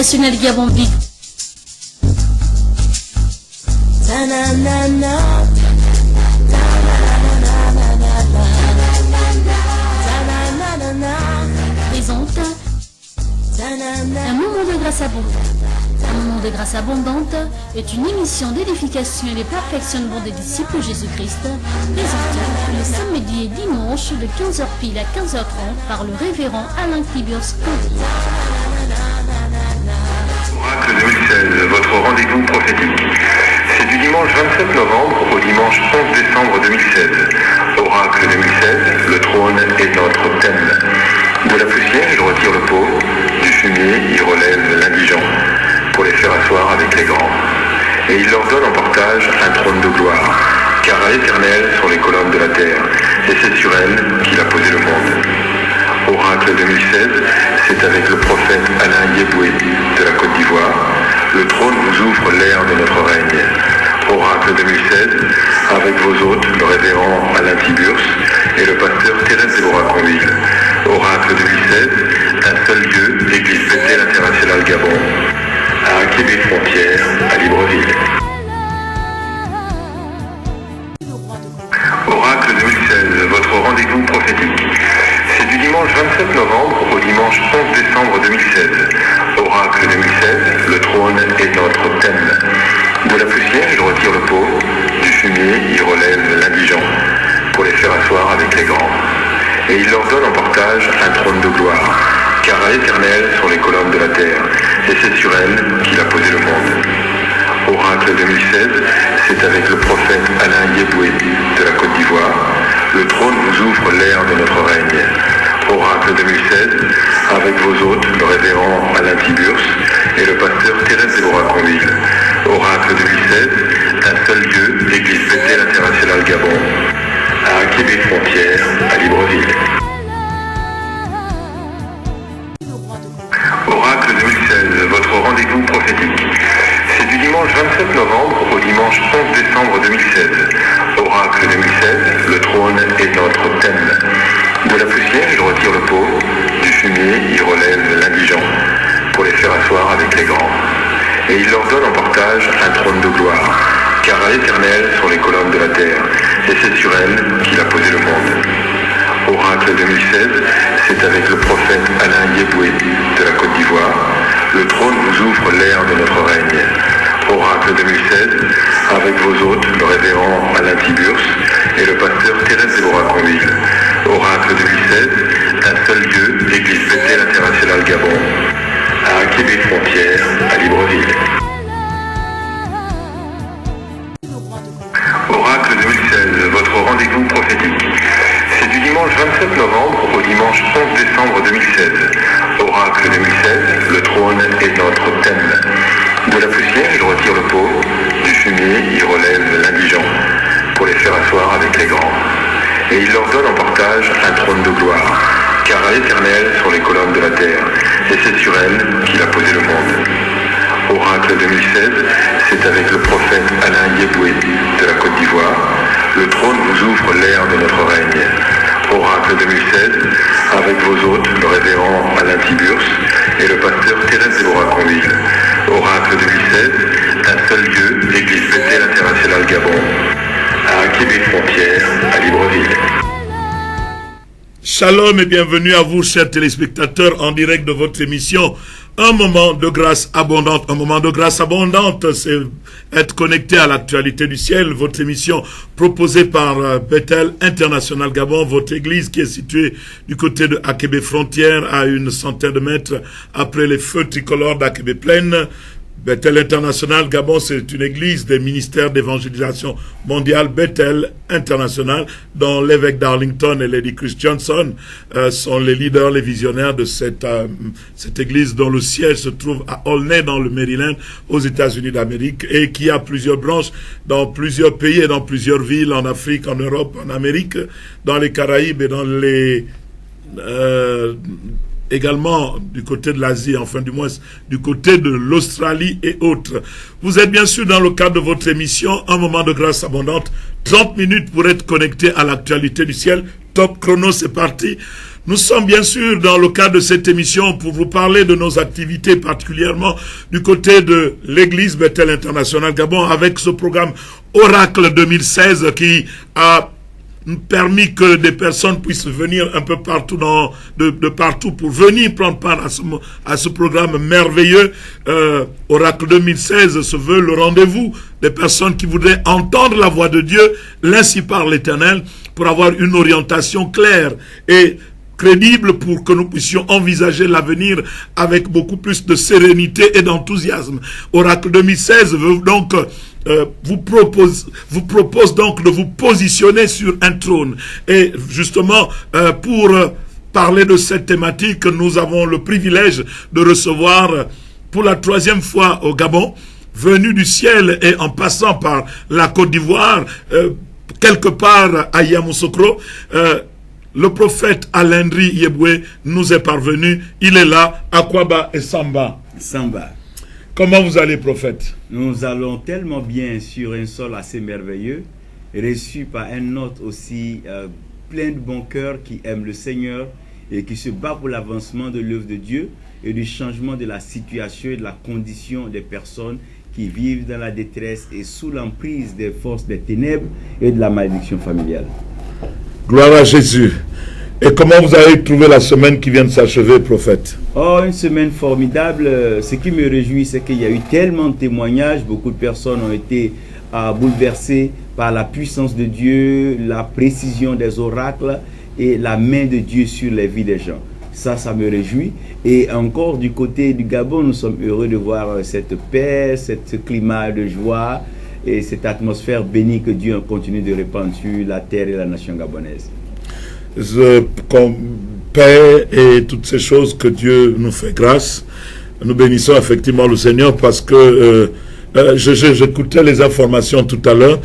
international Gabon Big. Présente un moment de grâce abondante. Un moment de grâce abondante est une émission d'édification et de perfectionnement des disciples Jésus-Christ, présentée les samedis et dimanches de 15h pile à 15h30 par le révérend Alain Tiburce. Oracle 2016, votre rendez-vous prophétique. C'est du dimanche 27 novembre au dimanche 11 décembre 2016. Oracle 2016, le trône est notre thème. De la poussière, il retire le pauvre, du fumier, il relève l'indigent, pour les faire asseoir avec les grands. Et il leur donne en partage un trône de gloire, car à l'éternel sont les colonnes de la terre, et c'est sur elles qu'il a posé le monde. Oracle 2016, c'est avec le prophète Alain Yeboué de la Côte d'Ivoire. Le trône vous ouvre l'ère de notre règne. Oracle 2016, avec vos hôtes, le révérend Alain Tiburce et le pasteur Thérèse Déborah-Conville. Oracle 2016, un seul lieu, l'église Bethel International Gabon, à Québec Frontière, à Libreville. Oracle 2016, votre rendez-vous prophétique. C'est du dimanche 27 novembre au dimanche 11 décembre 2016. Oracle 2016, le trône est notre thème. De la poussière, il retire le pauvre, du fumier, il relève l'indigent, pour les faire asseoir avec les grands. Et il leur donne en partage un trône de gloire, car à l'éternel sont les colonnes de la terre, et c'est sur elles qu'il a posé le monde. Oracle 2016, c'est avec le prophète Alain Yeboué de la Côte d'Ivoire. Le trône vous ouvre l'ère de notre règne. Oracle 2016, avec vos hôtes, le révérend Alain Tiburce et le pasteur Thérèse Déborah-Conville. Oracle 2016, un seul lieu, l'église Bethel International Gabon, à Québec Frontière, à Libreville. Oracle 2016, votre rendez-vous prophétique. C'est du dimanche 27 novembre au dimanche 11 décembre 2016. Oracle 2016, le trône est notre thème. De la poussière, il retire le pauvre, du fumier, il relève l'indigent, pour les faire asseoir avec les grands. Et il leur donne en partage un trône de gloire, car à l'éternel sont les colonnes de la terre, et c'est sur elles qu'il a posé le monde. Oracle 2016, c'est avec le prophète Alain Yeboué de la Côte d'Ivoire. Le trône vous ouvre l'ère de notre règne. Oracle 2016, avec vos hôtes, le révérend Alain Tiburce et le pasteur Thérèse Déborah-Conville. Oracle 2016, un seul lieu, l'église Bethel International Gabon, à Québec Frontière, à Libreville. Oracle 2016, votre rendez-vous prophétique. C'est du dimanche 27 novembre au dimanche 11 décembre 2016. Oracle 2016, le trône est notre thème. De la poussière, il retire le pauvre, du fumier, il relève l'indigent, pour les faire asseoir avec les grands. Et il leur donne en partage un trône de gloire, car à l'éternel sont les colonnes de la terre, et c'est sur elles qu'il a posé le monde. Oracle 2016, c'est avec le prophète Alain Yeboué de la Côte d'Ivoire. Le trône vous ouvre l'ère de notre règne. Oracle 2016, avec vos hôtes, le révérend Alain Tiburce et le pasteur Thérèse Déborah-Conville. Oracle 2016, un seul lieu, l'église Bethel International Gabon, à Québec Frontière, à Libreville. Shalom et bienvenue à vous, chers téléspectateurs, en direct de votre émission Un moment de grâce abondante. Un moment de grâce abondante, c'est être connecté à l'actualité du ciel. Votre émission proposée par Bethel International Gabon, votre église qui est située du côté de Akébé Frontière, à une centaine de mètres après les feux tricolores d'Akébé Plaine. Bethel International Gabon, c'est une église des ministères d'évangélisation mondiale Bethel International, dont l'évêque d'Arlington et Lady Chris Johnson sont les leaders, les visionnaires de cette église dont le siège se trouve à Olney dans le Maryland, aux États-Unis d'Amérique, et qui a plusieurs branches dans plusieurs pays et dans plusieurs villes en Afrique, en Europe, en Amérique, dans les Caraïbes et dans les également du côté de l'Asie, enfin du moins du côté de l'Australie et autres. Vous êtes bien sûr dans le cadre de votre émission Un moment de grâce abondante, 30 minutes pour être connecté à l'actualité du ciel. Top chrono, c'est parti. Nous sommes bien sûr dans le cadre de cette émission pour vous parler de nos activités, particulièrement du côté de l'Église Bethel International Gabon, avec ce programme Oracle 2016 qui a permis que des personnes puissent venir un peu partout de partout pour venir prendre part à ce programme merveilleux. Oracle 2016 se veut le rendez-vous des personnes qui voudraient entendre la voix de Dieu, l'ainsi par l'Éternel, pour avoir une orientation claire et crédible pour que nous puissions envisager l'avenir avec beaucoup plus de sérénité et d'enthousiasme. Oracle 2016 veut donc vous propose donc de vous positionner sur un trône. Et justement, pour parler de cette thématique, nous avons le privilège de recevoir pour la 3e fois au Gabon, venu du ciel et en passant par la Côte d'Ivoire, quelque part à Yamoussoukro, le prophète Alendri Yeboué nous est parvenu. Il est là, Akwaba et Samba. Samba. Comment vous allez, prophète? Nous allons tellement bien sur un sol assez merveilleux, reçu par un hôte aussi plein de bon cœur qui aime le Seigneur et qui se bat pour l'avancement de l'œuvre de Dieu et du changement de la situation et de la condition des personnes qui vivent dans la détresse et sous l'emprise des forces des ténèbres et de la malédiction familiale. Gloire à Jésus. Et comment vous avez trouvé la semaine qui vient de s'achever, prophète? Oh, une semaine formidable. Ce qui me réjouit, c'est qu'il y a eu tellement de témoignages. Beaucoup de personnes ont été bouleversées par la puissance de Dieu, la précision des oracles et la main de Dieu sur les vies des gens. Ça me réjouit. Et encore du côté du Gabon, nous sommes heureux de voir cette paix, ce climat de joie et cette atmosphère bénie que Dieu continue de répandre sur la terre et la nation gabonaise. Paix et toutes ces choses que Dieu nous fait grâce. Nous bénissons effectivement le Seigneur parce que j'écoutais les informations tout à l'heure.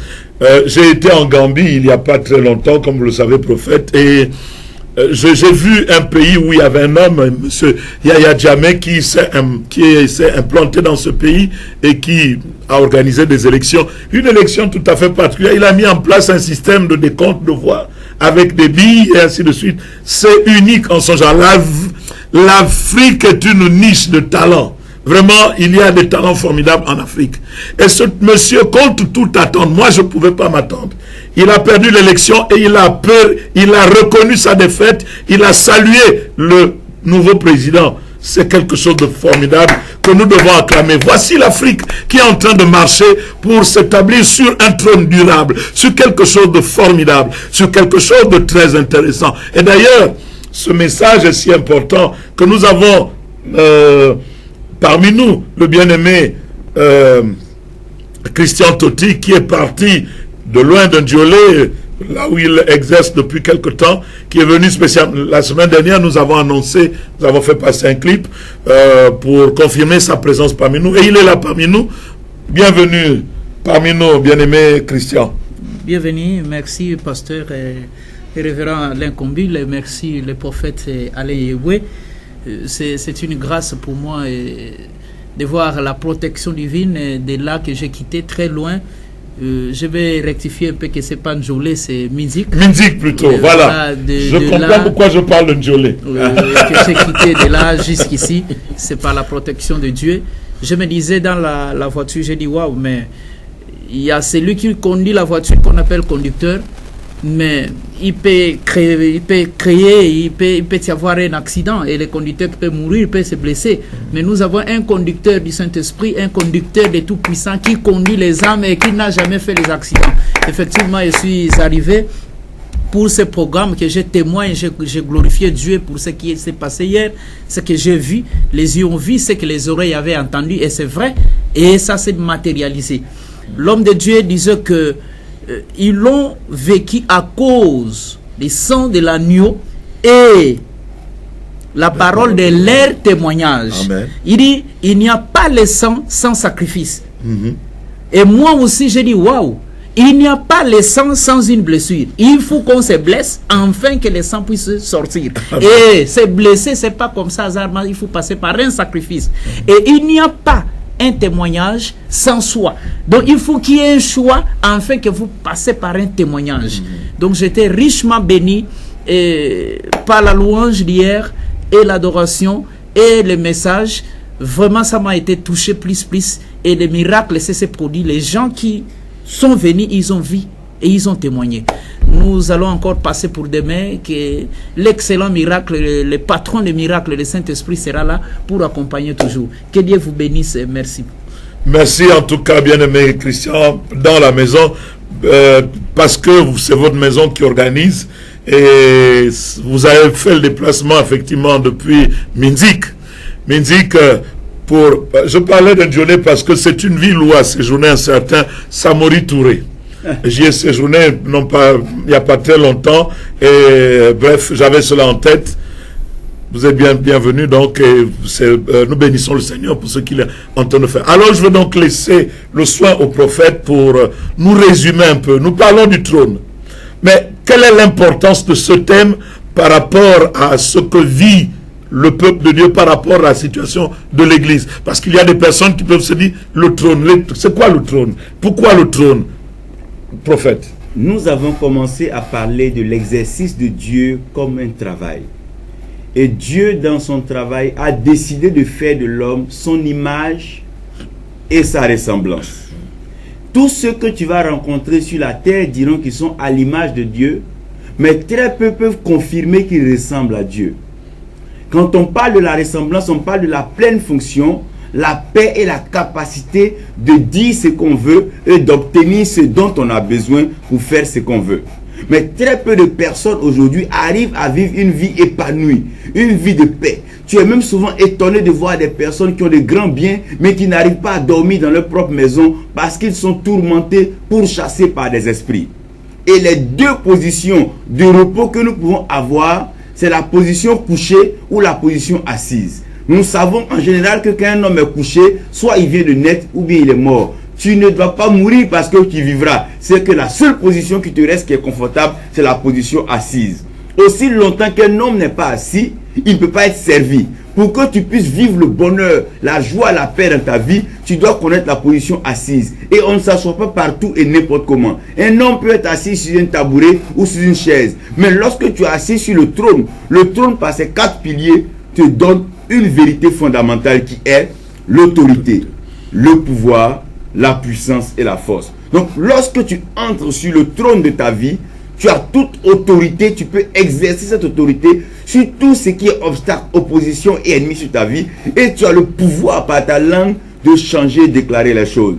J'ai été en Gambie il n'y a pas très longtemps, comme vous le savez, prophète, et j'ai vu un pays où il y avait un homme, M. Yaya Jammeh, qui s'est implanté dans ce pays et qui a organisé des élections. Une élection tout à fait particulière. Il a mis en place un système de décompte de voix avec des billes et ainsi de suite. C'est unique en son genre. L'Afrique est une niche de talents. Vraiment, il y a des talents formidables en Afrique. Et ce monsieur compte tout attendre. Moi, je ne pouvais pas m'attendre. Il a perdu l'élection et il a peur, il a reconnu sa défaite, il a salué le nouveau président. C'est quelque chose de formidable que nous devons acclamer. Voici l'Afrique qui est en train de marcher pour s'établir sur un trône durable, sur quelque chose de formidable, sur quelque chose de très intéressant. Et d'ailleurs, ce message est si important que nous avons parmi nous le bien-aimé Christian Toti qui est parti de loin d'un Ndiolé, là où il exerce depuis quelque temps, qui est venu spécialement. La semaine dernière, nous avons annoncé, nous avons fait passer un clip pour confirmer sa présence parmi nous. Et il est là parmi nous. Bienvenue parmi nous, bien-aimé Christian. Bienvenue, merci pasteur et révérend Alain Combile, et merci le prophète Alain Yeboué. C'est une grâce pour moi de voir la protection divine de là que j'ai quitté très loin. Je vais rectifier un peu que c'est pas Ndiolé, c'est Minzik. Minzik plutôt, voilà. Je comprends pourquoi je parle de Ndiolé. Que j'ai quitté de là jusqu'ici, c'est par la protection de Dieu. Je me disais dans la voiture, j'ai dit waouh, mais il y a celui qui conduit la voiture qu'on appelle conducteur, mais il peut y avoir un accident et le conducteur peut mourir, peut se blesser. Mais nous avons un conducteur du Saint-Esprit, un conducteur de Tout-Puissant qui conduit les âmes et qui n'a jamais fait les accidents. Effectivement, je suis arrivé pour ce programme que je témoigne, j'ai glorifié Dieu pour ce qui s'est passé hier, ce que j'ai vu, les yeux ont vu, ce que les oreilles avaient entendu, et c'est vrai, et ça s'est matérialisé. L'homme de Dieu disait que ils l'ont vécu à cause du sang de l'agneau et la parole de leur témoignage. Amen. Il dit, il n'y a pas le sang sans sacrifice. Et moi aussi, j'ai dit, waouh, Il n'y a pas le sang sans une blessure. Il faut qu'on se blesse afin que le sang puisse sortir. Et se blesser, c'est pas comme ça, hasardement. Il faut passer par un sacrifice. Et il n'y a pas un témoignage sans choix. Donc il faut qu'il y ait un choix afin que vous passez par un témoignage. Donc j'étais richement béni par la louange d'hier et l'adoration et le message. Vraiment, ça m'a été touché plus. Et les miracles, c'est ces produits. Les gens qui sont venus, ils ont vu et ils ont témoigné. Nous allons encore passer pour demain que l'excellent miracle, le patron des miracles, le Saint-Esprit sera là pour accompagner toujours. Que Dieu vous bénisse et merci. Merci en tout cas, bien-aimé Christian, dans la maison, parce que c'est votre maison qui organise et vous avez fait le déplacement effectivement depuis Minzik. Je parlais de Dionné parce que c'est une ville où a séjourné un certain Samori Touré. J'y ai séjourné il n'y a pas très longtemps et bref, j'avais cela en tête. Vous êtes bienvenus, donc nous bénissons le Seigneur pour ce qu'il est en train de faire. Alors je vais donc laisser le soin au prophète pour nous résumer un peu. Nous parlons du trône. Mais quelle est l'importance de ce thème par rapport à ce que vit le peuple de Dieu par rapport à la situation de l'Église? Parce qu'il y a des personnes qui peuvent se dire, le trône, c'est quoi le trône? Pourquoi le trône, prophète? Nous avons commencé à parler de l'exercice de Dieu comme un travail. Et Dieu, dans son travail, a décidé de faire de l'homme son image et sa ressemblance. Tous ceux que tu vas rencontrer sur la terre diront qu'ils sont à l'image de Dieu, mais très peu peuvent confirmer qu'ils ressemblent à Dieu. Quand on parle de la ressemblance, on parle de la pleine fonction, la paix et la capacité de dire ce qu'on veut et d'obtenir ce dont on a besoin pour faire ce qu'on veut. Mais très peu de personnes aujourd'hui arrivent à vivre une vie épanouie, une vie de paix. Tu es même souvent étonné de voir des personnes qui ont de grands biens, mais qui n'arrivent pas à dormir dans leur propre maison parce qu'ils sont tourmentés, pourchassés par des esprits. Et les deux positions de repos que nous pouvons avoir, c'est la position couchée ou la position assise. Nous savons en général que quand un homme est couché, soit il vient de naître ou bien il est mort. Tu ne dois pas mourir parce que tu vivras. C'est que la seule position qui te reste qui est confortable, c'est la position assise. Aussi longtemps qu'un homme n'est pas assis, il ne peut pas être servi. Pour que tu puisses vivre le bonheur, la joie, la paix dans ta vie, tu dois connaître la position assise. Et on ne s'assoit pas partout et n'importe comment. Un homme peut être assis sur un tabouret ou sur une chaise. Mais lorsque tu es assis sur le trône par ses 4 piliers te donne une vérité fondamentale qui est l'autorité, le pouvoir, la puissance et la force. Donc lorsque tu entres sur le trône de ta vie, tu as toute autorité, tu peux exercer cette autorité sur tout ce qui est obstacle, opposition et ennemi sur ta vie. Et tu as le pouvoir par ta langue de changer et déclarer les choses.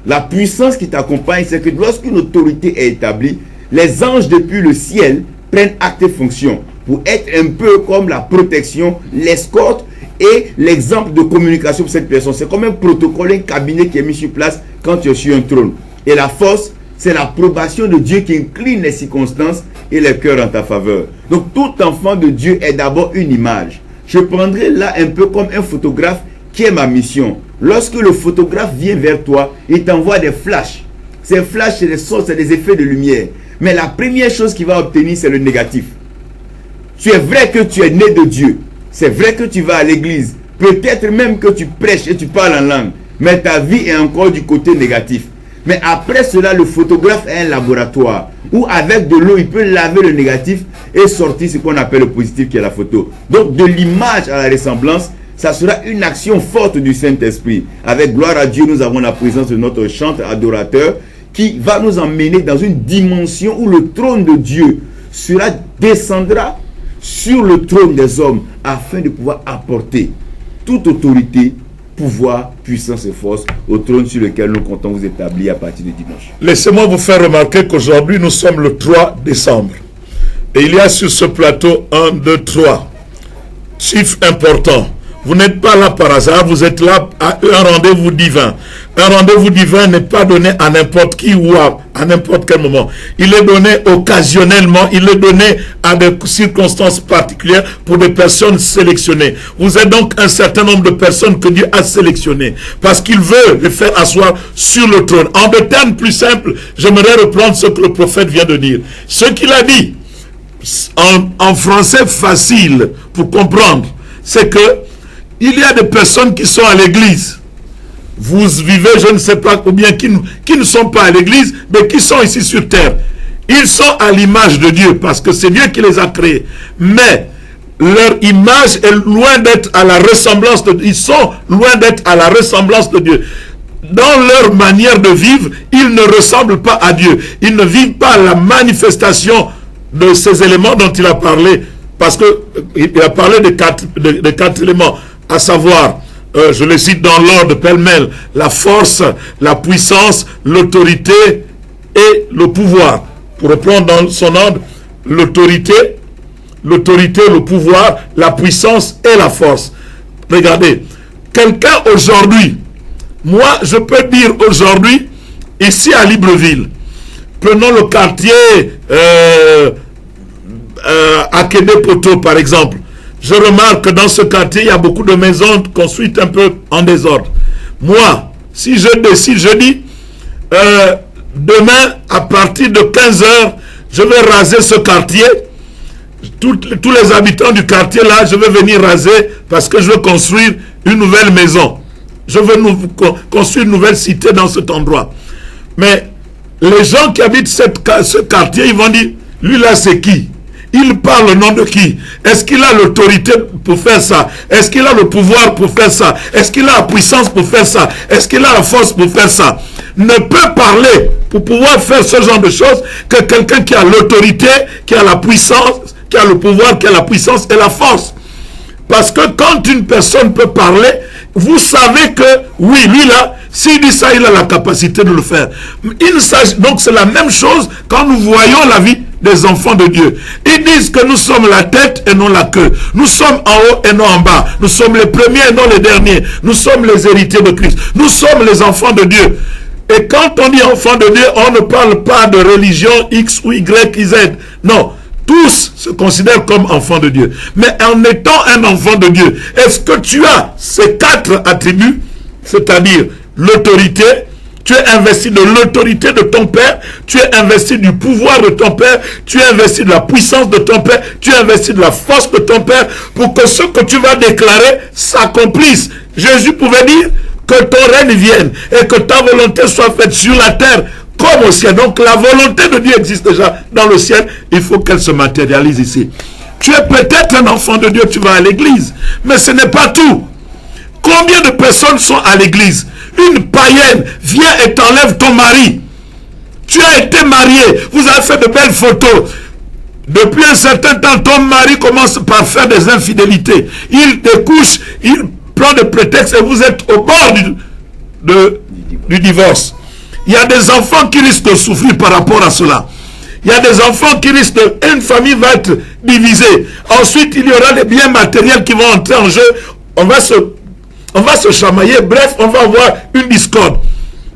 La puissance qui t'accompagne, c'est que lorsqu'une autorité est établie, les anges depuis le ciel prennent acte et fonction pour être un peu comme la protection, l'escorte et l'exemple de communication pour cette personne. C'est comme un protocole, un cabinet qui est mis sur place quand tu es sur un trône. Et la force, c'est l'approbation de Dieu qui incline les circonstances et les cœurs en ta faveur. Donc tout enfant de Dieu est d'abord une image. Je prendrai là un peu comme un photographe qui est ma mission. Lorsque le photographe vient vers toi, il t'envoie des flashs. Ces flashs, c'est des sons, c'est des effets de lumière. Mais la première chose qu'il va obtenir, c'est le négatif. Tu es vrai que tu es né de Dieu. C'est vrai que tu vas à l'église. Peut-être même que tu prêches et tu parles en langue. Mais ta vie est encore du côté négatif. Mais après cela, le photographe est un laboratoire où avec de l'eau, il peut laver le négatif et sortir ce qu'on appelle le positif qui est la photo. Donc de l'image à la ressemblance, ça sera une action forte du Saint-Esprit. Avec gloire à Dieu, nous avons la présence de notre chanteur adorateur qui va nous emmener dans une dimension où le trône de Dieu descendra sur le trône des hommes afin de pouvoir apporter toute autorité, pouvoir, puissance et force au trône sur lequel nous comptons vous établir à partir de dimanche. Laissez-moi vous faire remarquer qu'aujourd'hui nous sommes le 3 décembre. Et il y a sur ce plateau 1, 2, 3 chiffres importants. Vous n'êtes pas là par hasard, vous êtes là à un rendez-vous divin. Un rendez-vous divin n'est pas donné à n'importe qui ou à n'importe quel moment. Il est donné occasionnellement, il est donné à des circonstances particulières pour des personnes sélectionnées. Vous êtes donc un certain nombre de personnes que Dieu a sélectionnées parce qu'il veut les faire asseoir sur le trône. En des termes plus simples, j'aimerais reprendre ce que le prophète vient de dire. Ce qu'il a dit, en français facile pour comprendre, c'est que il y a des personnes qui sont à l'église. Vous vivez, je ne sais pas, ou bien qui ne sont pas à l'église, mais qui sont ici sur terre. Ils sont à l'image de Dieu, parce que c'est Dieu qui les a créés. Mais leur image est loin d'être à la ressemblance de Dieu. Ils sont loin d'être à la ressemblance de Dieu. Dans leur manière de vivre, ils ne ressemblent pas à Dieu. Ils ne vivent pas la manifestation de ces éléments dont il a parlé, parce qu'il a parlé de quatre éléments, à savoir, je les cite dans l'ordre pêle-mêle, la force, la puissance, l'autorité et le pouvoir. Pour reprendre dans son ordre, l'autorité, le pouvoir, la puissance et la force. Regardez, quelqu'un aujourd'hui, moi je peux dire aujourd'hui, ici à Libreville, prenons le quartier Akédé-Poto par exemple. Je remarque que dans ce quartier, il y a beaucoup de maisons construites un peu en désordre. Moi, si je décide, je dis, demain, à partir de 15 h, je vais raser ce quartier. Tous les habitants du quartier là, je vais venir raser parce que je veux construire une nouvelle maison. Je veux construire une nouvelle cité dans cet endroit. Mais les gens qui habitent ce quartier, ils vont dire, lui là c'est qui? Il parle au nom de qui? Est-ce qu'il a l'autorité pour faire ça? Est-ce qu'il a le pouvoir pour faire ça? Est-ce qu'il a la puissance pour faire ça? Est-ce qu'il a la force pour faire ça? Ne peut parler pour pouvoir faire ce genre de choses que quelqu'un qui a l'autorité, qui a la puissance, qui a le pouvoir, qui a la puissance et la force. Parce que quand une personne peut parler, vous savez que, oui, lui là, s'il dit ça, il a la capacité de le faire. Donc c'est la même chose quand nous voyons la vie des enfants de Dieu. Ils disent que nous sommes la tête et non la queue. Nous sommes en haut et non en bas. Nous sommes les premiers et non les derniers. Nous sommes les héritiers de Christ. Nous sommes les enfants de Dieu. Et quand on dit enfants de Dieu, on ne parle pas de religion X ou Y, Z. Non. Tous se considèrent comme enfants de Dieu. Mais en étant un enfant de Dieu, est-ce que tu as ces 4 attributs, c'est-à-dire l'autorité, tu es investi de l'autorité de ton Père, tu es investi du pouvoir de ton Père, tu es investi de la puissance de ton Père, tu es investi de la force de ton Père, pour que ce que tu vas déclarer s'accomplisse. Jésus pouvait dire que ton règne vienne et que ta volonté soit faite sur la terre comme au ciel. Donc la volonté de Dieu existe déjà dans le ciel, il faut qu'elle se matérialise ici. Tu es peut-être un enfant de Dieu, tu vas à l'église, mais ce n'est pas tout. Combien de personnes sont à l'église? Une païenne vient et t'enlève ton mari. Tu as été marié, vous avez fait de belles photos. Depuis un certain temps, ton mari commence par faire des infidélités. Il te couche, il prend des prétextes et vous êtes au bord du divorce. Il y a des enfants qui risquent de souffrir par rapport à cela. Il y a des enfants qui risquent une famille va être divisée. Ensuite, il y aura des biens matériels qui vont entrer en jeu. On va se chamailler. Bref, on va avoir une discorde.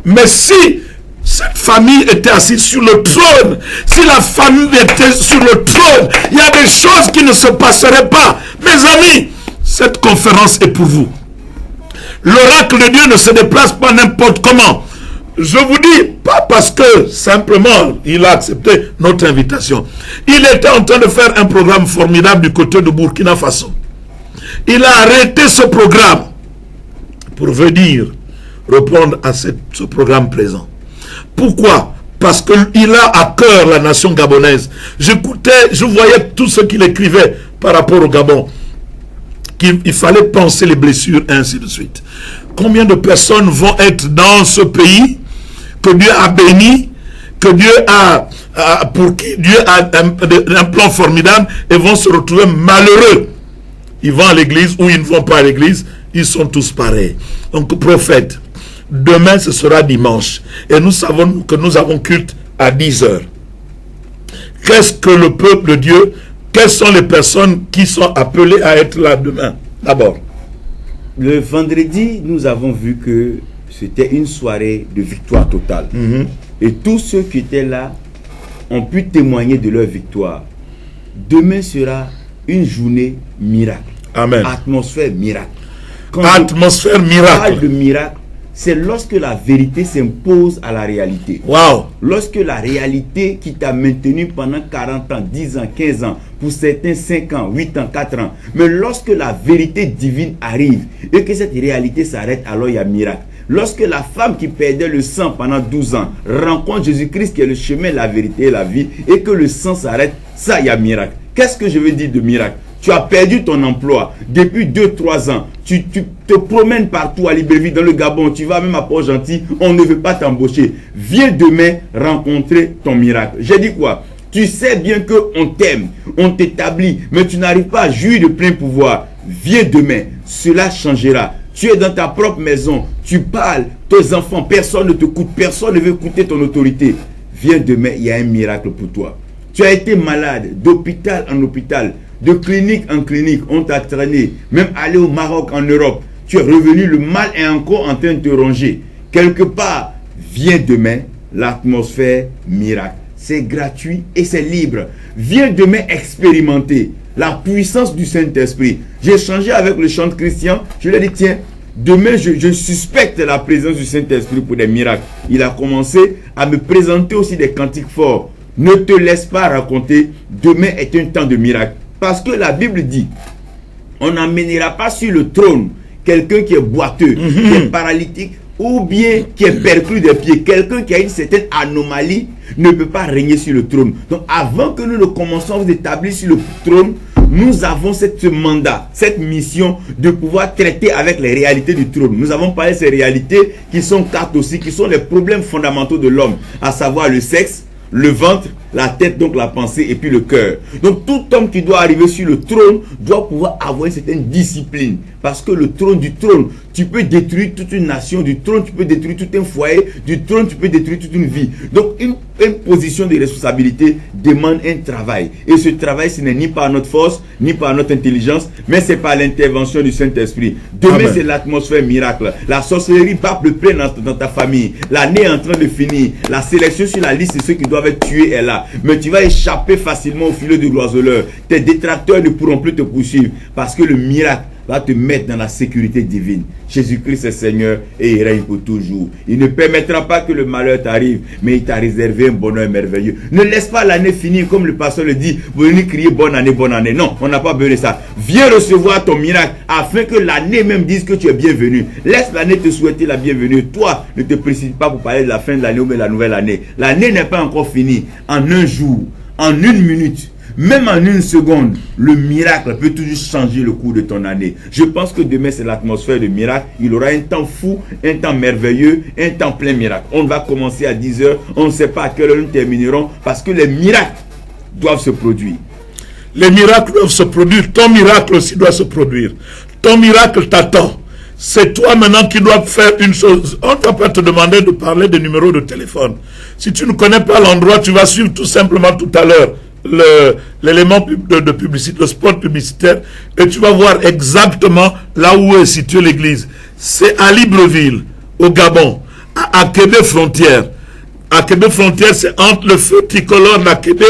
Mais si cette famille était assise sur le trône, si la famille était sur le trône, il y a des choses qui ne se passeraient pas. Mes amis, cette conférence est pour vous. L'oracle de Dieu ne se déplace pas n'importe comment. Je vous dis, pas parce que simplement il a accepté notre invitation. Il était en train de faire un programme formidable du côté de Burkina Faso. Il a arrêté ce programme pour venir répondre à ce programme présent. Pourquoi? Parce qu'il a à cœur la nation gabonaise. J'écoutais, je voyais tout ce qu'il écrivait par rapport au Gabon. Qu'il fallait penser les blessures, et ainsi de suite. Combien de personnes vont être dans ce pays que Dieu a béni, que Dieu pour qui Dieu a un plan formidable et vont se retrouver malheureux. Ils vont à l'église ou ils ne vont pas à l'église, ils sont tous pareils. Donc prophète, demain ce sera dimanche et nous savons que nous avons culte à 10 h. Qu'est-ce que le peuple de Dieu, quelles sont les personnes qui sont appelées à être là demain? D'abord, Le vendredi, nous avons vu que c'était une soirée de victoire totale. Et tous ceux qui étaient là ont pu témoigner de leur victoire. Demain sera une journée miracle. Amen. Atmosphère miracle. Quand Atmosphère on miracle. parle de miracle, c'est lorsque la vérité s'impose à la réalité. Wow. Lorsque la réalité qui t'a maintenu pendant 40 ans, 10 ans, 15 ans, pour certains 5 ans, 8 ans, 4 ans, mais lorsque la vérité divine arrive et que cette réalité s'arrête, alors il y a miracle. Lorsque la femme qui perdait le sang pendant 12 ans rencontre Jésus-Christ qui est le chemin, la vérité et la vie, et que le sang s'arrête, ça il y a miracle. Qu'est-ce que je veux dire de miracle? Tu as perdu ton emploi depuis 2-3 ans. Tu te promènes partout à Libreville, dans le Gabon. Tu vas même à Port-Gentil. On ne veut pas t'embaucher. Viens demain rencontrer ton miracle. J'ai dit quoi? Tu sais bien qu'on t'aime, on t'établit, mais tu n'arrives pas à jouir de plein pouvoir. Viens demain. Cela changera. Tu es dans ta propre maison. Tu parles. Tes enfants, personne ne te coûte. Personne ne veut coûter ton autorité. Viens demain. Il y a un miracle pour toi. Tu as été malade d'hôpital en hôpital, de clinique en clinique, on t'a traîné, même aller au Maroc, en Europe, tu es revenu, le mal est encore en train de te ronger. Quelque part, viens demain, l'atmosphère miracle. C'est gratuit et c'est libre. Viens demain expérimenter la puissance du Saint-Esprit. J'ai échangé avec le chanteur Christian, je lui ai dit, tiens, demain je suspecte la présence du Saint-Esprit pour des miracles. Il a commencé à me présenter aussi des cantiques forts. Ne te laisse pas raconter, demain est un temps de miracle. Parce que la Bible dit, on n'emmènera pas sur le trône quelqu'un qui est boiteux, qui est paralytique, ou bien qui est perclus des pieds. Quelqu'un qui a une certaine anomalie ne peut pas régner sur le trône. Donc avant que nous ne commençons à vous établir sur le trône, nous avons ce mandat, cette mission de pouvoir traiter avec les réalités du trône. Nous avons parlé de ces réalités qui sont 4 aussi, qui sont les problèmes fondamentaux de l'homme, à savoir le sexe, le ventre, la tête, donc la pensée, et puis le cœur. Donc tout homme qui doit arriver sur le trône doit pouvoir avoir une certaine discipline. Parce que le trône, du trône, tu peux détruire toute une nation. Du trône, tu peux détruire tout un foyer. Du trône, tu peux détruire toute une vie. Donc une position de responsabilité demande un travail. Et ce travail, ce n'est ni par notre force, ni par notre intelligence, mais c'est par l'intervention du Saint-Esprit. Demain, c'est l'atmosphère miracle. La sorcellerie bat le plein dans ta famille. L'année est en train de finir. La sélection sur la liste de ceux qui doivent être tués est là. Mais tu vas échapper facilement au filet de l'oiseleur. Tes détracteurs ne pourront plus te poursuivre parce que le miracle va te mettre dans la sécurité divine. Jésus-Christ est Seigneur et il règne pour toujours. Il ne permettra pas que le malheur t'arrive, mais il t'a réservé un bonheur merveilleux. Ne laisse pas l'année finir comme le pasteur le dit. Vous venez crier bonne année, bonne année. Non, on n'a pas besoin de ça. Viens recevoir ton miracle afin que l'année même dise que tu es bienvenu. Laisse l'année te souhaiter la bienvenue. Toi, ne te précipite pas pour parler de la fin de l'année ou de la nouvelle année. L'année n'est pas encore finie. En un jour, en une minute, même en une seconde, le miracle peut toujours changer le cours de ton année. Je pense que demain, c'est l'atmosphère de miracle. Il aura un temps fou, un temps merveilleux, un temps plein miracle. On va commencer à 10 h. On ne sait pas à quelle heure nous terminerons parce que les miracles doivent se produire. Les miracles doivent se produire. Ton miracle aussi doit se produire. Ton miracle t'attend. C'est toi maintenant qui dois faire une chose. On ne va pas te demander de parler des numéros de téléphone. Si tu ne connais pas l'endroit, tu vas suivre tout simplement tout à l'heure l'élément de publicité, le spot publicitaire, et tu vas voir exactement là où est située l'église. C'est à Libreville, au Gabon, à Akébé Frontière. Akébé Frontière, c'est entre le feu tricolore d'Akébé,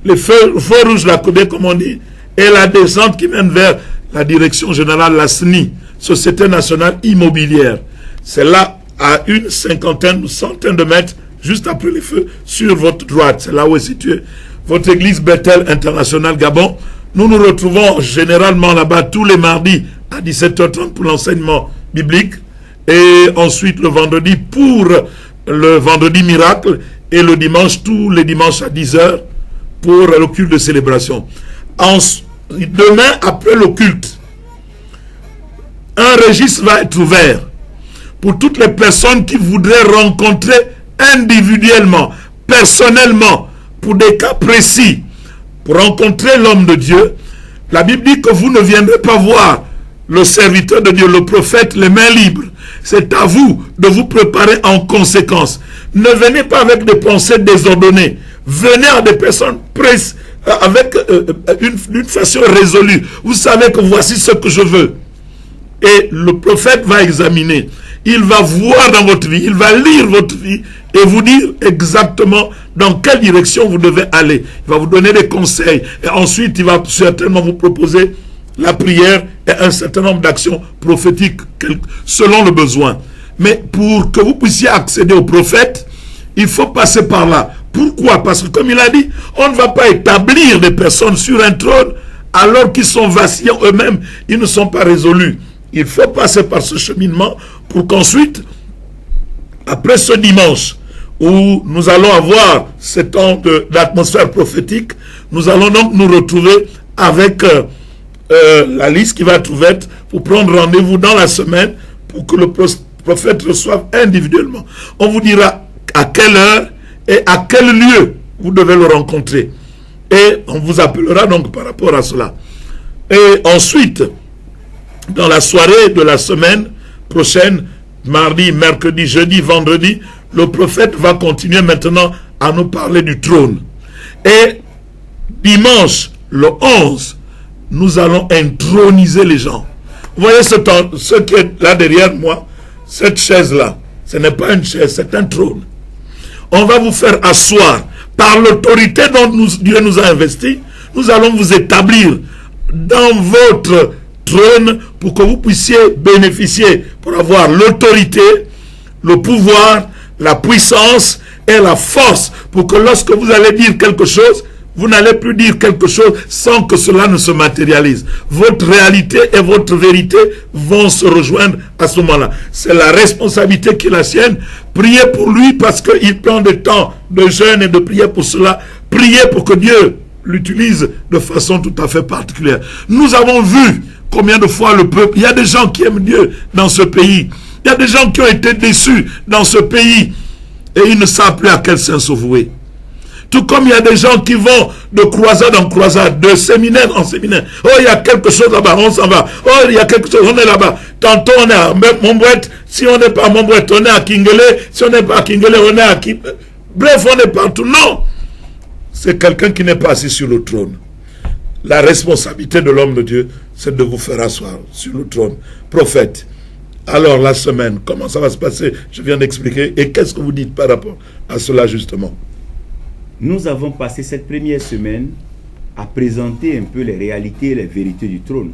le feu rouge d'Akébé, comme on dit, et la descente qui mène vers la direction générale, la SNI, Société Nationale Immobilière. C'est là, à une cinquantaine ou centaine de mètres, juste après les feux, sur votre droite. C'est là où est située votre église Bethel International Gabon. Nous nous retrouvons généralement là-bas tous les mardis à 17h30 pour l'enseignement biblique. Et ensuite le vendredi pour le vendredi miracle. Et le dimanche, tous les dimanches à 10h pour le culte de célébration. Demain, après le culte, un registre va être ouvert pour toutes les personnes qui voudraient rencontrer individuellement, personnellement, pour des cas précis, pour rencontrer l'homme de Dieu. La Bible dit que vous ne viendrez pas voir le serviteur de Dieu, le prophète, les mains libres. C'est à vous de vous préparer en conséquence. Ne venez pas avec des pensées désordonnées. Venez à des personnes avec une façon résolue. Vous savez que voici ce que je veux. Et le prophète va examiner. Il va voir dans votre vie, il va lire votre vie et vous dire exactement dans quelle direction vous devez aller. Il va vous donner des conseils. Et ensuite, il va certainement vous proposer la prière et un certain nombre d'actions prophétiques selon le besoin. Mais pour que vous puissiez accéder au prophète, il faut passer par là. Pourquoi? Parce que comme il a dit, on ne va pas établir des personnes sur un trône alors qu'ils sont vacillants eux-mêmes, ils ne sont pas résolus. Il faut passer par ce cheminement pour qu'ensuite, après ce dimanche, où nous allons avoir ce temps d'atmosphère prophétique, nous allons donc nous retrouver avec la liste qui va être ouverte pour prendre rendez-vous dans la semaine pour que le prophète reçoive individuellement. On vous dira à quelle heure et à quel lieu vous devez le rencontrer. Et on vous appellera donc par rapport à cela. Et ensuite, dans la soirée de la semaine prochaine, mardi, mercredi, jeudi, vendredi, le prophète va continuer maintenant à nous parler du trône. Et dimanche, le 11, nous allons introniser les gens. Vous voyez ce qui est là derrière moi, cette chaise-là, ce n'est pas une chaise, c'est un trône. On va vous faire asseoir par l'autorité dont Dieu nous a investis. Nous allons vous établir dans votre trône pour que vous puissiez bénéficier, pour avoir l'autorité, le pouvoir, la puissance et la force, pour que lorsque vous allez dire quelque chose, vous n'allez plus dire quelque chose sans que cela ne se matérialise. Votre réalité et votre vérité vont se rejoindre à ce moment-là. C'est la responsabilité qui est la sienne. Priez pour lui parce qu'il prend des temps de jeûne et de prière pour cela. Priez pour que Dieu l'utilise de façon tout à fait particulière. Nous avons vu combien de fois le peuple, il y a des gens qui aiment Dieu dans ce pays. Il y a des gens qui ont été déçus dans ce pays et ils ne savent plus à quel saint se vouer. Tout comme il y a des gens qui vont de croisade en croisade, de séminaire en séminaire. Oh, il y a quelque chose là-bas, on s'en va. Oh, il y a quelque chose, on est là-bas. Tantôt, on est à Montbouette. Si on n'est pas à Montbouette, on est à Kingele. Si on n'est pas à Kingele, on est à Kingele. Bref, on est partout. Non! C'est quelqu'un qui n'est pas assis sur le trône. La responsabilité de l'homme de Dieu, c'est de vous faire asseoir sur le trône. Prophète. Alors, la semaine, comment ça va se passer? Je viens d'expliquer. Et qu'est-ce que vous dites par rapport à cela, justement? Nous avons passé cette première semaine à présenter un peu les réalités et les vérités du trône.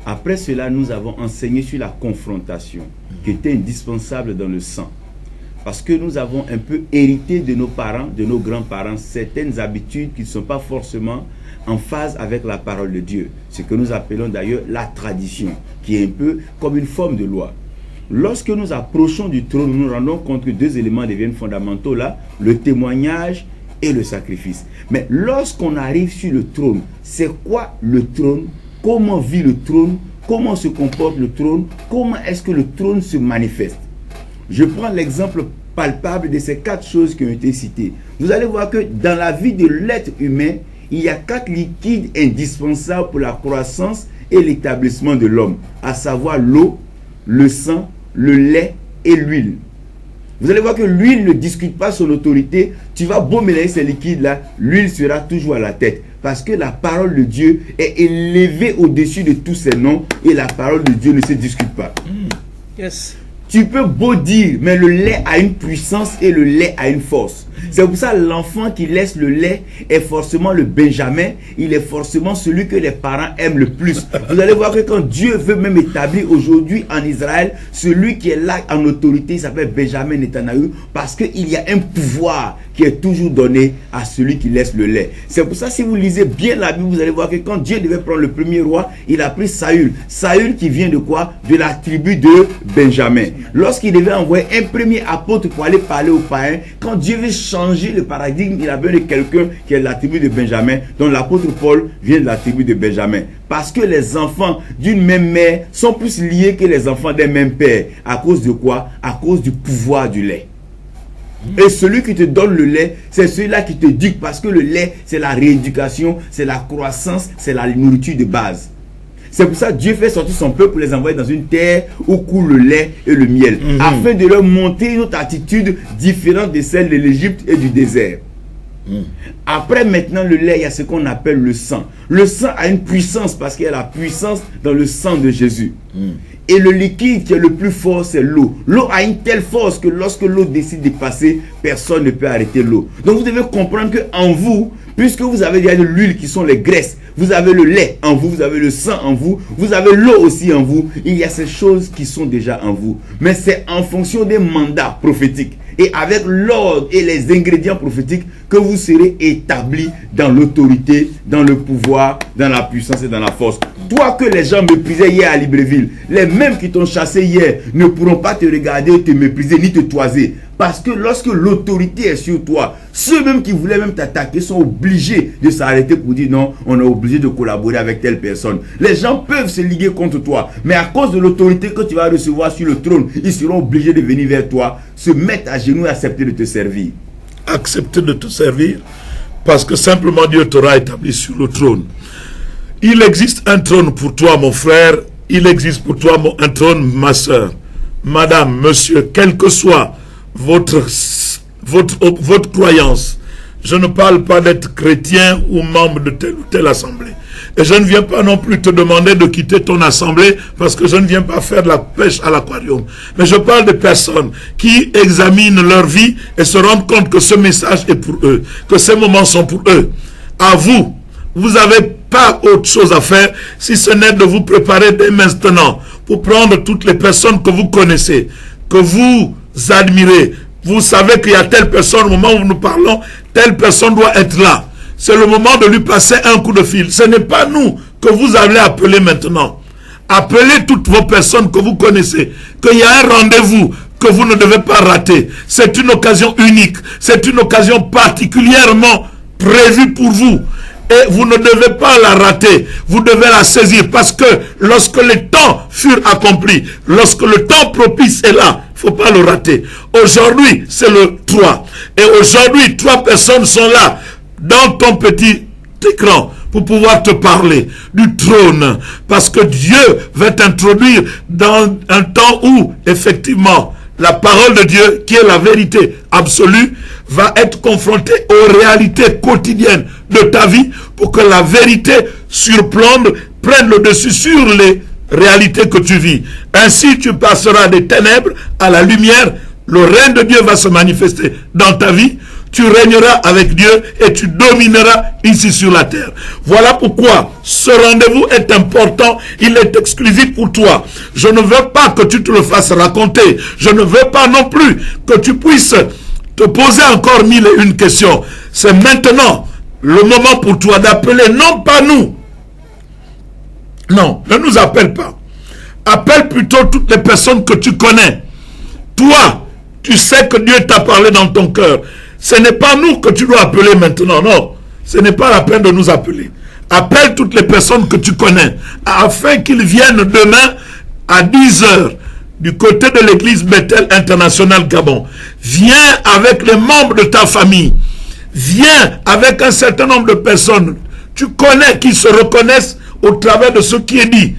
Après cela, nous avons enseigné sur la confrontation qui était indispensable dans le sang. Parce que nous avons un peu hérité de nos parents, de nos grands-parents, certaines habitudes qui ne sont pas forcément en phase avec la parole de Dieu. Ce que nous appelons d'ailleurs la tradition, qui est un peu comme une forme de loi. Lorsque nous approchons du trône, nous nous rendons compte que deux éléments deviennent fondamentaux là, le témoignage et le sacrifice. Mais lorsqu'on arrive sur le trône, c'est quoi le trône? Comment vit le trône? Comment se comporte le trône? Comment est-ce que le trône se manifeste? Je prends l'exemple palpable de ces quatre choses qui ont été citées. Vous allez voir que dans la vie de l'être humain, il y a quatre liquides indispensables pour la croissance et l'établissement de l'homme, à savoir l'eau, le sang, le lait et l'huile. Vous allez voir que l'huile ne discute pas son autorité. Tu vas beau mélanger ces liquides-là, l'huile sera toujours à la tête. Parce que la parole de Dieu est élevée au-dessus de tous ces noms et la parole de Dieu ne se discute pas. Yes. Tu peux beau dire, mais le lait a une puissance et le lait a une force. C'est pour ça que l'enfant qui laisse le lait est forcément le Benjamin. Il est forcément celui que les parents aiment le plus. Vous allez voir que quand Dieu veut même établir aujourd'hui en Israël, celui qui est là en autorité, il s'appelle Benjamin Netanyahou, parce qu'il y a un pouvoir qui est toujours donné à celui qui laisse le lait. C'est pour ça, si vous lisez bien la Bible, vous allez voir que quand Dieu devait prendre le premier roi, il a pris Saül. Saül qui vient de quoi? De la tribu de Benjamin. Lorsqu'il devait envoyer un premier apôtre pour aller parler aux païens, quand Dieu veut changer le paradigme, il a besoin de quelqu'un qui est de la tribu de Benjamin. Donc l'apôtre Paul vient de la tribu de Benjamin. Parce que les enfants d'une même mère sont plus liés que les enfants d'un même père. À cause de quoi? À cause du pouvoir du lait. Et celui qui te donne le lait, c'est celui-là qui te éduque, parce que le lait, c'est la rééducation, c'est la croissance, c'est la nourriture de base. C'est pour ça que Dieu fait sortir son peuple pour les envoyer dans une terre où coule le lait et le miel, afin de leur montrer une autre attitude différente de celle de l'Égypte et du désert. Après maintenant le lait, il y a ce qu'on appelle le sang. Le sang a une puissance parce qu'il y a la puissance dans le sang de Jésus. Et le liquide qui est le plus fort, c'est l'eau. L'eau a une telle force que lorsque l'eau décide de passer, personne ne peut arrêter l'eau. Donc vous devez comprendre qu'en vous, puisque vous avez déjà de l'huile qui sont les graisses, vous avez le lait en vous, vous avez le sang en vous, vous avez l'eau aussi en vous, il y a ces choses qui sont déjà en vous. Mais c'est en fonction des mandats prophétiques et avec l'ordre et les ingrédients prophétiques que vous serez établis dans l'autorité, dans le pouvoir, dans la puissance et dans la force. Toi que les gens méprisaient hier à Libreville, les mêmes qui t'ont chassé hier ne pourront pas te regarder, te mépriser ni te toiser. Parce que lorsque l'autorité est sur toi, ceux-mêmes qui voulaient même t'attaquer sont obligés de s'arrêter pour dire non, on est obligé de collaborer avec telle personne. Les gens peuvent se liguer contre toi, mais à cause de l'autorité que tu vas recevoir sur le trône, ils seront obligés de venir vers toi, se mettre à genoux et accepter de te servir. Accepter de te servir parce que simplement Dieu t'aura établi sur le trône. Il existe un trône pour toi, mon frère. Il existe pour toi un trône, ma soeur. Madame, monsieur, quel que soit votre croyance. Je ne parle pas d'être chrétien ou membre de telle ou telle assemblée. Et je ne viens pas non plus te demander de quitter ton assemblée parce que je ne viens pas faire de la pêche à l'aquarium. Mais je parle de personnes qui examinent leur vie et se rendent compte que ce message est pour eux, que ces moments sont pour eux. À vous, vous n'avez pas autre chose à faire si ce n'est de vous préparer dès maintenant pour prendre toutes les personnes que vous connaissez, que vous admirez. Vous savez qu'il y a telle personne, au moment où nous parlons, telle personne doit être là. C'est le moment de lui passer un coup de fil. Ce n'est pas nous que vous allez appeler maintenant. Appelez toutes vos personnes que vous connaissez. Qu'il y a un rendez-vous que vous ne devez pas rater. C'est une occasion unique. C'est une occasion particulièrement prévue pour vous. Et vous ne devez pas la rater. Vous devez la saisir. Parce que lorsque les temps furent accomplis, lorsque le temps propice est là, il ne faut pas le rater. Aujourd'hui, c'est le 3. Et aujourd'hui, 3 personnes sont là dans ton petit écran pour pouvoir te parler du trône. Parce que Dieu va t'introduire dans un temps où, effectivement, la parole de Dieu, qui est la vérité absolue, va être confrontée aux réalités quotidiennes de ta vie pour que la vérité surplombe, prenne le dessus sur les réalités que tu vis. Ainsi, tu passeras des ténèbres à la lumière. Le règne de Dieu va se manifester dans ta vie. Tu régneras avec Dieu et tu domineras ici sur la terre. Voilà pourquoi ce rendez-vous est important. Il est exclusif pour toi. Je ne veux pas que tu te le fasses raconter. Je ne veux pas non plus que tu puisses te poser encore 1001 questions. C'est maintenant le moment pour toi d'appeler, non pas nous. Non, ne nous appelle pas. Appelle plutôt toutes les personnes que tu connais. Toi, tu sais que Dieu t'a parlé dans ton cœur. Ce n'est pas nous que tu dois appeler maintenant, non. Ce n'est pas la peine de nous appeler. Appelle toutes les personnes que tu connais, afin qu'ils viennent demain à 10 h du côté de l'église Bethel International Gabon. Viens avec les membres de ta famille. Viens avec un certain nombre de personnes. Tu connais, qui se reconnaissent au travers de ce qui est dit.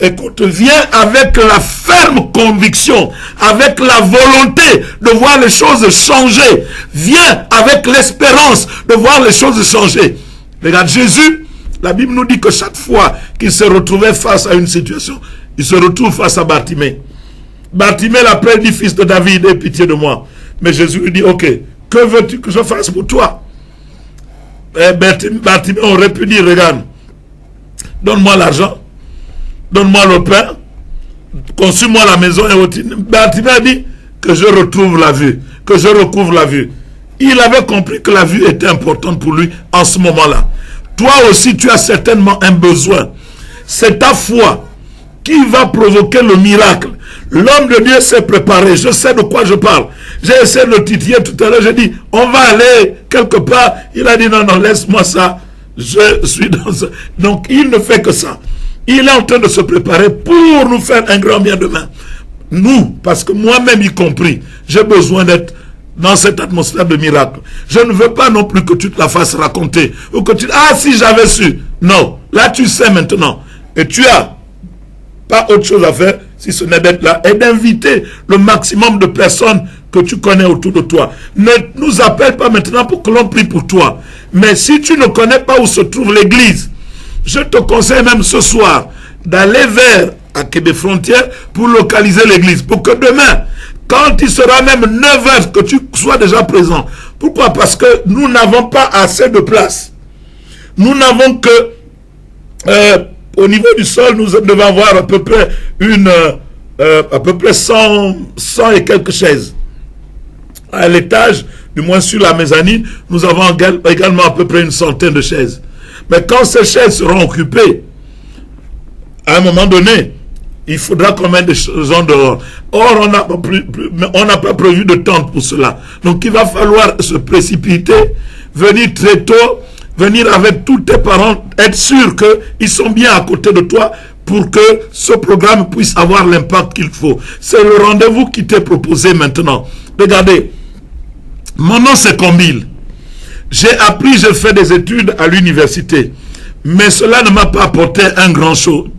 Écoute, viens avec la ferme conviction, avec la volonté de voir les choses changer. Viens avec l'espérance de voir les choses changer. Regarde, Jésus, la Bible nous dit que chaque fois qu'il se retrouvait face à une situation, il se retrouve face à Bartimée. Bartimée l'appelle, dit, fils de David, aie pitié de moi. Mais Jésus lui dit, ok, que veux-tu que je fasse pour toi? Et Bartimée aurait pu dire, regarde, donne-moi l'argent. Donne-moi le pain, consume-moi la maison et autres. Bartimée a dit que je retrouve la vue, que je recouvre la vue. Il avait compris que la vue était importante pour lui en ce moment-là. Toi aussi, tu as certainement un besoin. C'est ta foi qui va provoquer le miracle. L'homme de Dieu s'est préparé. Je sais de quoi je parle. J'ai essayé de le titiller tout à l'heure. J'ai dit, on va aller quelque part. Il a dit, non, non, laisse-moi ça. Je suis dans ça. Donc, il ne fait que ça. Il est en train de se préparer pour nous faire un grand bien demain. Nous, parce que moi-même y compris, j'ai besoin d'être dans cette atmosphère de miracle. Je ne veux pas non plus que tu te la fasses raconter. Ou que tu dis, ah si j'avais su. Non, là tu sais maintenant. Et tu as pas autre chose à faire si ce n'est d'être là et d'inviter le maximum de personnes que tu connais autour de toi. Ne nous appelle pas maintenant pour que l'on prie pour toi. Mais si tu ne connais pas où se trouve l'église, je te conseille même ce soir d'aller vers à Québec Frontière pour localiser l'église. Pour que demain, quand il sera même 9h, que tu sois déjà présent. Pourquoi? Parce que nous n'avons pas assez de place. Nous n'avons que, au niveau du sol, nous devons avoir à peu près à peu près 100 et quelques chaises. À l'étage, du moins sur la mezzanine, nous avons également à peu près une centaine de chaises. Mais quand ces chaises seront occupées, à un moment donné, il faudra qu'on mette des gens dehors. Or, on n'a pas prévu de tente pour cela. Donc, il va falloir se précipiter, venir très tôt, venir avec tous tes parents, être sûr qu'ils sont bien à côté de toi pour que ce programme puisse avoir l'impact qu'il faut. C'est le rendez-vous qui t'est proposé maintenant. Regardez, mon nom c'est Combile. J'ai appris, j'ai fait des études à l'université. Mais cela ne m'a pas apporté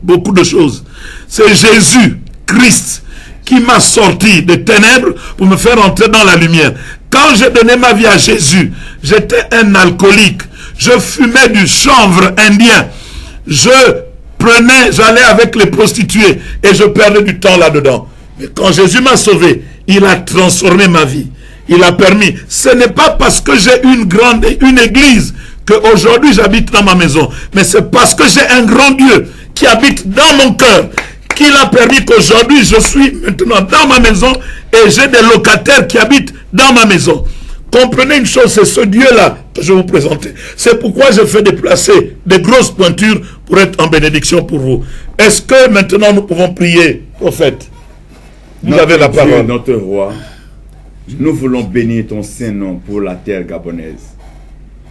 beaucoup de choses. C'est Jésus, Christ, qui m'a sorti des ténèbres pour me faire entrer dans la lumière. Quand j'ai donné ma vie à Jésus, j'étais un alcoolique. Je fumais du chanvre indien. J'allais avec les prostituées et je perdais du temps là-dedans. Mais quand Jésus m'a sauvé, il a transformé ma vie. Il a permis. Ce n'est pas parce que j'ai une église qu'aujourd'hui j'habite dans ma maison. Mais c'est parce que j'ai un grand Dieu qui habite dans mon cœur qu'il a permis qu'aujourd'hui je suis maintenant dans ma maison et j'ai des locataires qui habitent dans ma maison. Comprenez une chose, c'est ce Dieu-là que je vous présentais. C'est pourquoi je fais déplacer des grosses pointures pour être en bénédiction pour vous. Est-ce que maintenant nous pouvons prier, prophète? Vous avez la parole. Dieu, notre roi, nous voulons bénir ton Saint-Nom pour la terre gabonaise.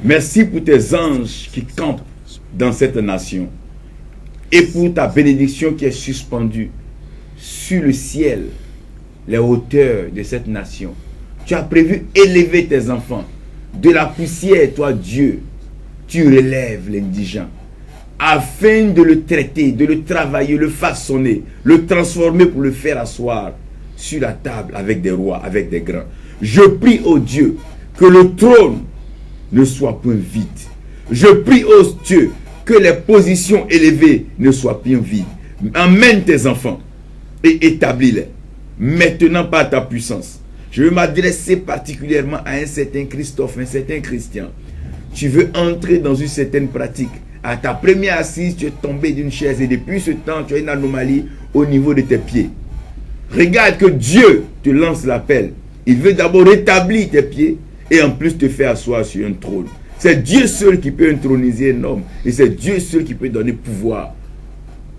Merci pour tes anges qui campent dans cette nation et pour ta bénédiction qui est suspendue sur le ciel, les hauteurs de cette nation. Tu as prévu élever tes enfants. De la poussière, toi Dieu, tu relèves l'indigent afin de le traiter, de le travailler, le façonner, le transformer pour le faire asseoir sur la table avec des rois, avec des grands. Je prie au Dieu que le trône ne soit point vide. Je prie au Dieu que les positions élevées ne soient point vides. Emmène tes enfants et établis-les maintenant par ta puissance. Je veux m'adresser particulièrement à un certain Christophe, un certain Christian. Tu veux entrer dans une certaine pratique. À ta première assise, tu es tombé d'une chaise et depuis ce temps, tu as une anomalie au niveau de tes pieds. Regarde que Dieu te lance l'appel. Il veut d'abord rétablir tes pieds et en plus te faire asseoir sur un trône. C'est Dieu seul qui peut introniser un homme et c'est Dieu seul qui peut donner pouvoir.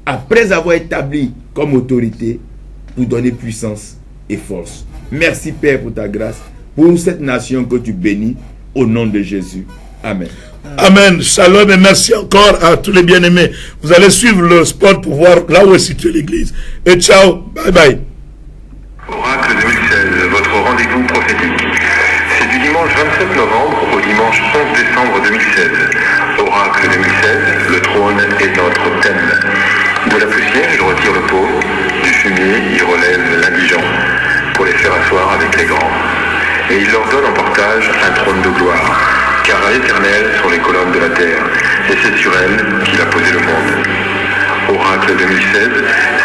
Après avoir établi comme autorité, pour donner puissance et force. Merci Père pour ta grâce, pour cette nation que tu bénis, au nom de Jésus. Amen. Amen. Shalom et merci encore à tous les bien-aimés. Vous allez suivre le spot pour voir là où est située l'église. Et ciao, bye bye. Oracle 2016, votre rendez-vous prophétique. C'est du dimanche 27 novembre au dimanche 11 décembre 2016. Oracle 2016, le trône est notre thème. De la poussière, il retire le pauvre. Du fumier, il relève l'indigent pour les faire asseoir avec les grands. Et il leur donne en partage un trône de gloire, car à l'Éternel sont les colonnes de la terre, et c'est sur elles qu'il a posé le monde. Oracle 2016,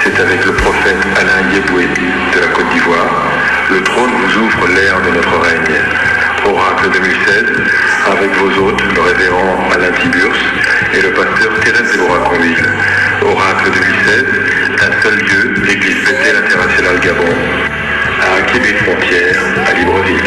c'est avec le prophète Alain Yeboué de la Côte d'Ivoire. Le trône vous ouvre l'ère de notre règne. Oracle 2016, avec vos hôtes, le révérend Alain Tiburce et le pasteur Thérèse Déborah-Conville. Oracle 2016, un seul Dieu, l'église Bethel International Gabon, à Québec Frontière, à Libreville.